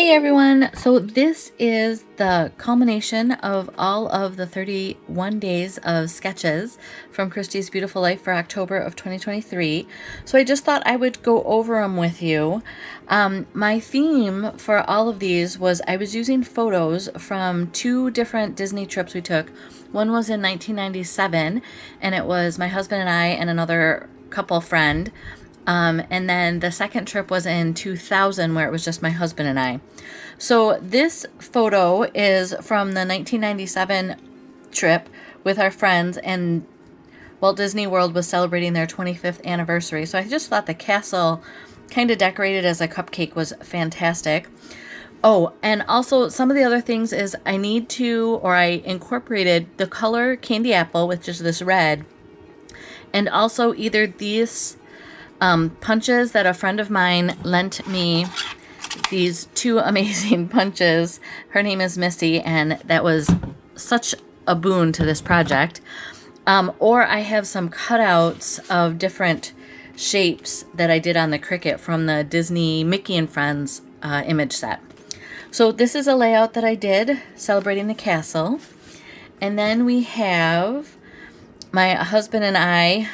Hey everyone, so this is the culmination of all of the 31 days of sketches from Christy's Beautiful Life for October of 2023. So I just thought I would go over them with you. My theme for all of these was I was using photos from two different Disney trips we took. One was in 1997 and it was my husband and I and another couple friend. And then the second trip was in 2000 where it was just my husband and I. So this photo is from the 1997 trip with our friends, and Walt Disney World was celebrating their 25th anniversary. So I just thought the castle kind of decorated as a cupcake was fantastic. Oh, and also some of the other things is I incorporated the color candy apple, which is this red, and also either these punches that a friend of mine lent me, these two amazing punches. Her name is MISTI, and that was such a boon to this project. Or I have some cutouts of different shapes that I did on the Cricut from the Disney Mickey and Friends image set. So this is a layout that I did celebrating the castle. And then we have my husband and I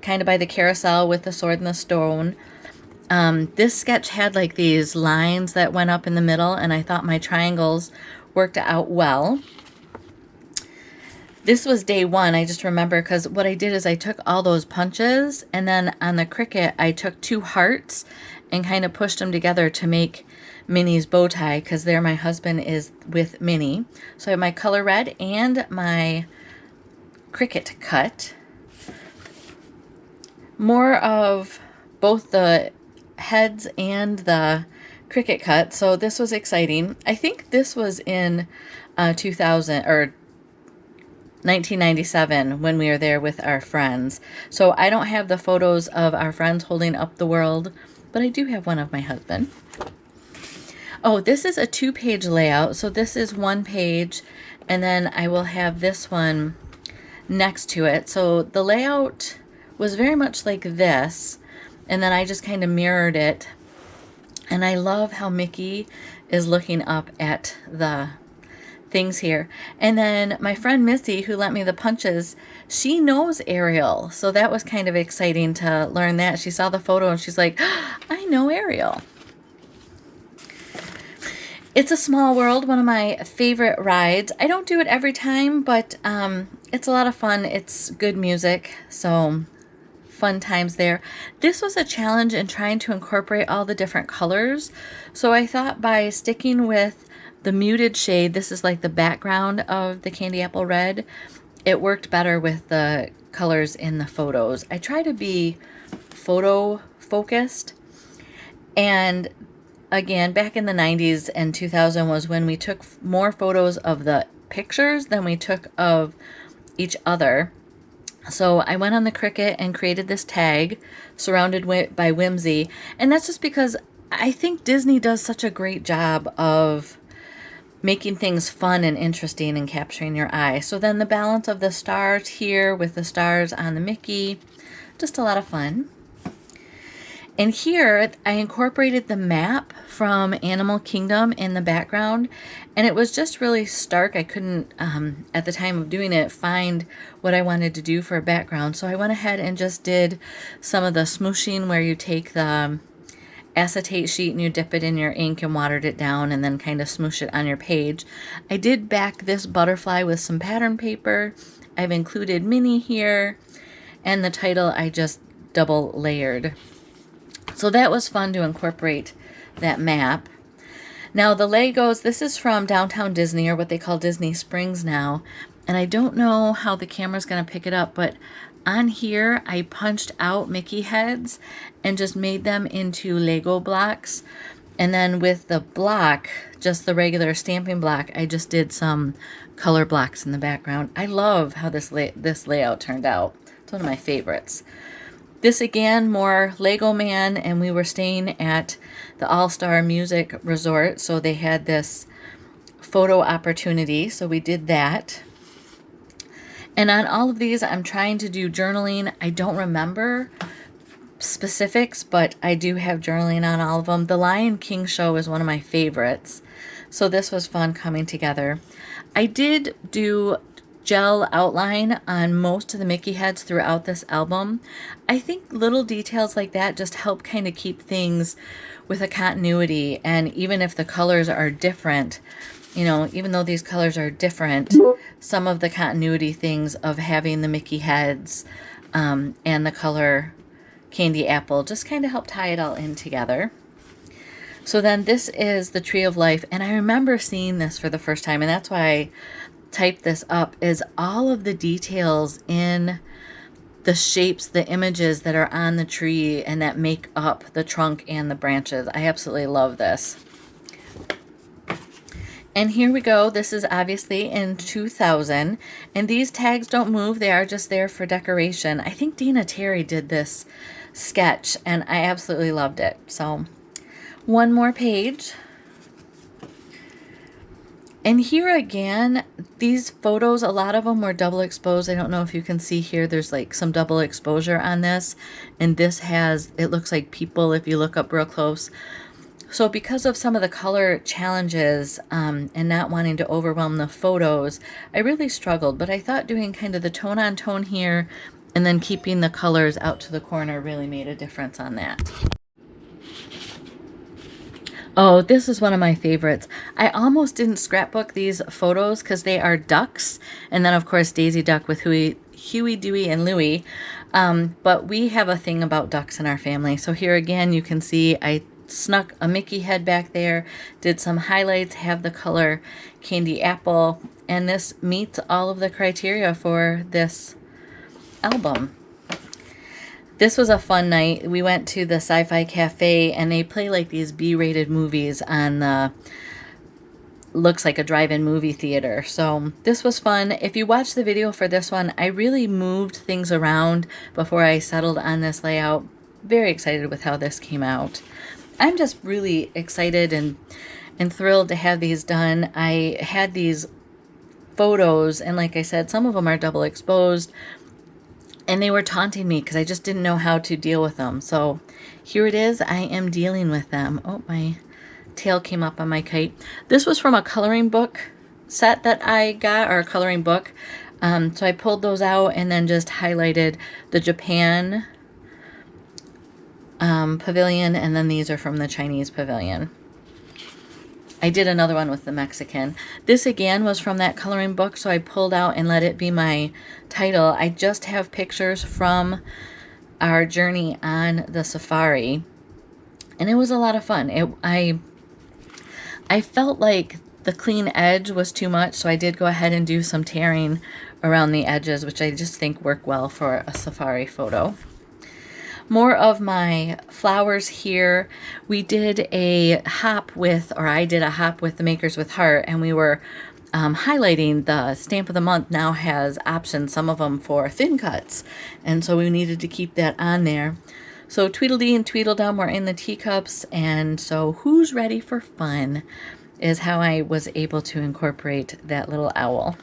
kind of by the carousel with the sword and the stone. This sketch had like these lines that went up in the middle, and I thought my triangles worked out well. This was day one, I just remember, because what I did is I took all those punches, and then on the Cricut I took two hearts and kind of pushed them together to make Minnie's bow tie, because there my husband is with Minnie. So I have my color red and my Cricut cut. More of both the heads and the Cricut cut, so this was exciting. I think this was in 2000 or 1997 when we were there with our friends. So I don't have the photos of our friends holding up the world, but I do have one of my husband. Oh, this is a two-page layout, so this is one page, and then I will have this one next to it. So the layout was very much like this, and then I just kind of mirrored it. And I love how Mickey is looking up at the things here. And then my friend Missy, who lent me the punches, she knows Ariel, so that was kind of exciting to learn that. She saw the photo and she's like, oh, I know Ariel. It's a Small World, one of my favorite rides. I don't do it every time, but it's a lot of fun. It's good music, so fun times there. This was a challenge in trying to incorporate all the different colors. So I thought by sticking with the muted shade, this is like the background of the candy apple red, it worked better with the colors in the photos. I try to be photo focused, and again, back in the 90s and 2000 was when we took more photos of the pictures than we took of each other. So I went on the Cricut and created this tag, surrounded by whimsy. And that's just because I think Disney does such a great job of making things fun and interesting and capturing your eye. So then the balance of the stars here with the stars on the Mickey, just a lot of fun. And here I incorporated the map from Animal Kingdom in the background, and it was just really stark. I couldn't, at the time of doing it, find what I wanted to do for a background. So I went ahead and just did some of the smooshing where you take the acetate sheet and you dip it in your ink and watered it down and then kind of smoosh it on your page. I did back this butterfly with some pattern paper. I've included Minnie here, and the title I just double layered. So that was fun to incorporate that map. Now the Legos, this is from Downtown Disney, or what they call Disney Springs now. And I don't know how the camera's going to pick it up, but on here I punched out Mickey heads and just made them into Lego blocks. And then with the block, just the regular stamping block, I just did some color blocks in the background. I love how this layout turned out. It's one of my favorites. This again, more Lego Man, and we were staying at the All-Star Music Resort, so they had this photo opportunity, so we did that. And on all of these, I'm trying to do journaling. I don't remember specifics, but I do have journaling on all of them. The Lion King show is one of my favorites, so this was fun coming together. I did do gel outline on most of the Mickey heads throughout this album. I think little details like that just help kind of keep things with a continuity, and even if the colors are different, you know, even though these colors are different, some of the continuity things of having the Mickey heads and the color candy apple just kind of help tie it all in together. So then this is the Tree of Life, and I remember seeing this for the first time, and that's why I typed this up, is all of the details in the shapes, the images that are on the tree and that make up the trunk and the branches. I absolutely love this. And here we go. This is obviously in 2000, and these tags don't move. They are just there for decoration. I think Dina Terry did this sketch, and I absolutely loved it. So one more page. And here again, these photos, a lot of them were double exposed. I don't know if you can see here, there's like some double exposure on this. And this has, it looks like people if you look up real close. So because of some of the color challenges and not wanting to overwhelm the photos, I really struggled. But I thought doing kind of the tone on tone here and then keeping the colors out to the corner really made a difference on that. Oh, this is one of my favorites. I almost didn't scrapbook these photos because they are ducks. And then, of course, Daisy Duck with Huey, Dewey, and Louie. But we have a thing about ducks in our family. So here again, you can see I snuck a Mickey head back there, did some highlights, have the color candy apple. And this meets all of the criteria for this album. This was a fun night. We went to the Sci-Fi Cafe, and they play like these B-rated movies on the, looks like a drive-in movie theater. So this was fun. If you watch the video for this one, I really moved things around before I settled on this layout. Very excited with how this came out. I'm just really excited and thrilled to have these done. I had these photos, and like I said, some of them are double exposed. And they were taunting me because I just didn't know how to deal with them. So here it is. I am dealing with them. Oh, my tail came up on my kite. This was from a coloring book set that I got, or a coloring book. So I pulled those out and then just highlighted the Japan pavilion. And then these are from the Chinese pavilion. I did another one with the Mexican. This again was from that coloring book, so I pulled out and let it be my title. I just have pictures from our journey on the safari, and it was a lot of fun. I felt like the clean edge was too much, so I did go ahead and do some tearing around the edges, which I just think work well for a safari photo. More of my flowers here. We did a hop with, or I did a hop with the Makers with Heart, and we were highlighting the stamp of the month now has options, some of them for thin cuts, and so we needed to keep that on there. So Tweedledee and Tweedledum were in the teacups, and so who's ready for fun is how I was able to incorporate that little owl.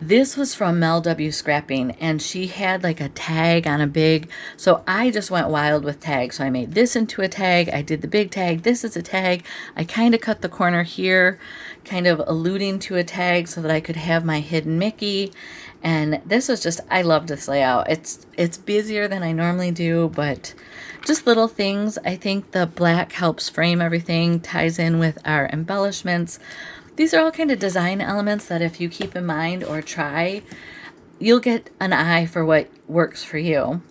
This was from Mel W. Scrapping, and she had like a tag on a big, so I just went wild with tags. So I made this into a tag, I did the big tag, this is a tag. I kind of cut the corner here, kind of alluding to a tag so that I could have my hidden Mickey. And this was just, I loved this layout. It's busier than I normally do, but just little things. I think the black helps frame everything, ties in with our embellishments. These are all kind of design elements that if you keep in mind or try, you'll get an eye for what works for you.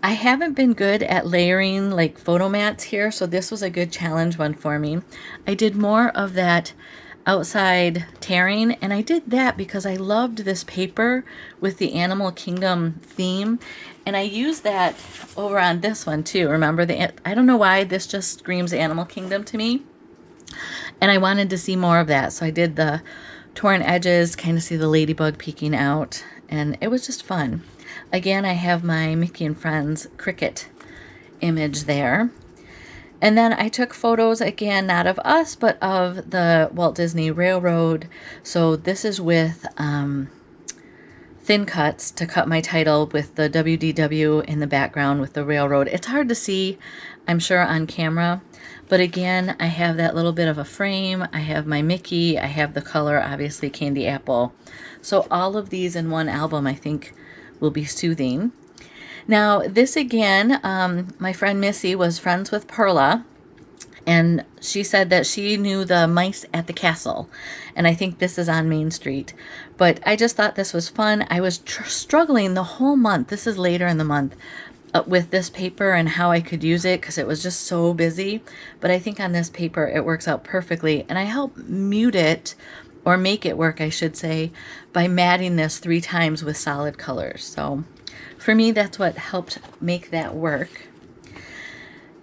I haven't been good at layering like photo mats here, so this was a good challenge one for me. I did more of that outside tearing, and I did that because I loved this paper with the Animal Kingdom theme, and I used that over on this one too. Remember, I don't know why this just screams Animal Kingdom to me. And I wanted to see more of that, so I did the torn edges, kind of see the ladybug peeking out, and it was just fun. Again, I have my Mickey and Friends cricket image there. And then I took photos, again, not of us, but of the Walt Disney Railroad. So this is with thin cuts to cut my title with the WDW in the background with the railroad. It's hard to see, I'm sure, on camera, but again, I have that little bit of a frame. I have my Mickey. I have the color, obviously, Candy Apple. So all of these in one album, I think, will be soothing. Now, this again, my friend Missy was friends with Perla, and she said that she knew the mice at the castle, and I think this is on Main Street. But I just thought this was fun. I was struggling the whole month. This is later in the month, with this paper and how I could use it because it was just so busy. But I think on this paper it works out perfectly, and I help mute it, or make it work, I should say, by matting this 3 times with solid colors. So for me, that's what helped make that work.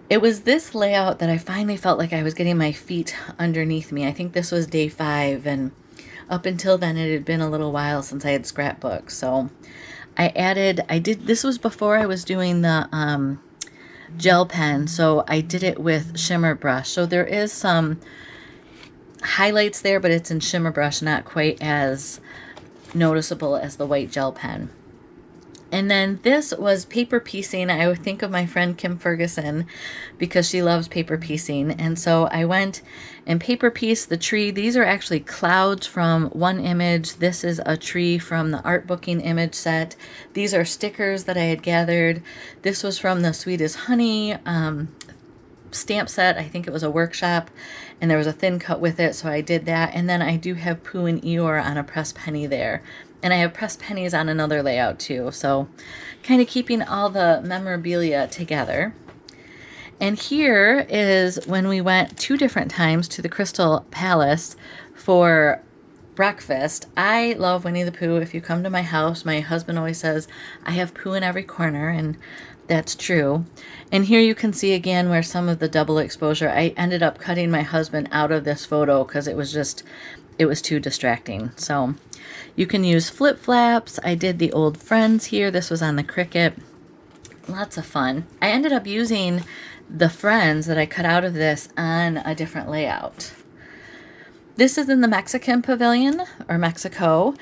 It was this layout that I finally felt like I was getting my feet underneath me. I think this was day 5, and up until then it had been a little while since I had scrapbooked. So this was before I was doing the gel pen, so I did it with Shimmer brush. So there is some highlights there, but it's in Shimmer brush, not quite as noticeable as the white gel pen. And then this was paper piecing. I would think of my friend Kim Ferguson because she loves paper piecing. And so I went and paper pieced the tree. These are actually clouds from one image. This is a tree from the art booking image set. These are stickers that I had gathered. This was from the Sweet as Honey stamp set. I think it was a workshop, and there was a thin cut with it, so I did that. And then I do have Pooh and Eeyore on a pressed penny there. And I have pressed pennies on another layout too, so kind of keeping all the memorabilia together. And here is when we went 2 different times to the Crystal Palace for breakfast. I love Winnie the Pooh. If you come to my house, my husband always says, I have Pooh in every corner, and that's true. And here you can see again where some of the double exposure, I ended up cutting my husband out of this photo because it was too distracting. So you can use flip flaps. I did the old friends here. This was on the Cricut. Lots of fun. I ended up using the friends that I cut out of this on a different layout. This is in the Mexican Pavilion, or Mexico,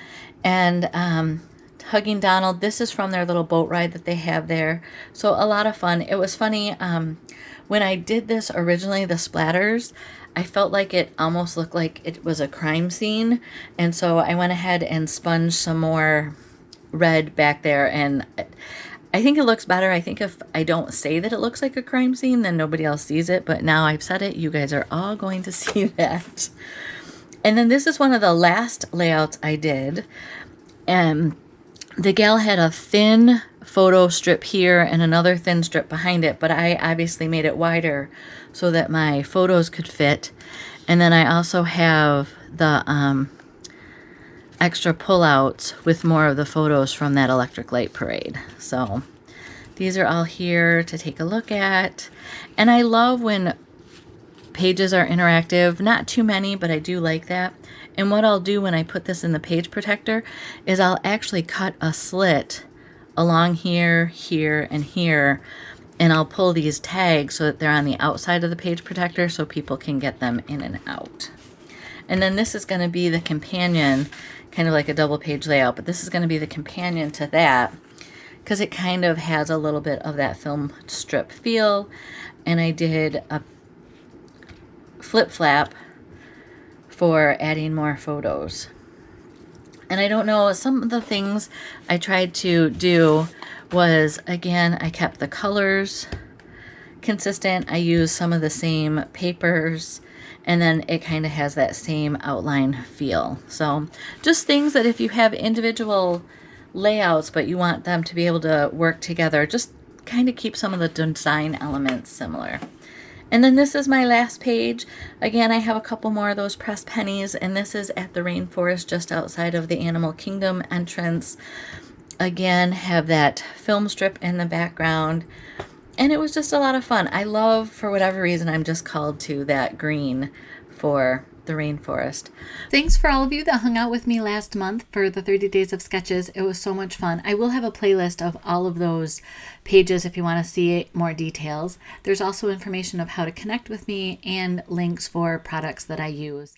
and Hugging Donald. This is from their little boat ride that they have there. So a lot of fun. It was funny, when I did this originally, the splatters, I felt like it almost looked like it was a crime scene, and so I went ahead and sponged some more red back there, and I think it looks better. I think if I don't say that it looks like a crime scene, then nobody else sees it, but now I've said it, you guys are all going to see that. And then this is one of the last layouts I did, and the gal had a thin photo strip here and another thin strip behind it, but I obviously made it wider so that my photos could fit. And then I also have the extra pullouts with more of the photos from that electric light parade. So these are all here to take a look at. And I love when pages are interactive. Not too many, but I do like that. And what I'll do when I put this in the page protector is I'll actually cut a slit along here, here, and here, and I'll pull these tags so that they're on the outside of the page protector so people can get them in and out. And then this is going to be the companion, kind of like a double page layout, but this is going to be the companion to that because it kind of has a little bit of that film strip feel. And I did a flip flap for adding more photos. And I don't know, some of the things I tried to do was, again, I kept the colors consistent. I used some of the same papers, and then it kind of has that same outline feel. So just things that if you have individual layouts but you want them to be able to work together, just kind of keep some of the design elements similar. And then this is my last page. Again, I have a couple more of those pressed pennies, and this is at the rainforest just outside of the Animal Kingdom entrance. Again, have that film strip in the background, and it was just a lot of fun. I love, for whatever reason, I'm just called to that green for the rainforest. Thanks for all of you that hung out with me last month for the 30 days of sketches. It was so much fun. I will have a playlist of all of those pages if you want to see more details. There's also information of how to connect with me and links for products that I use.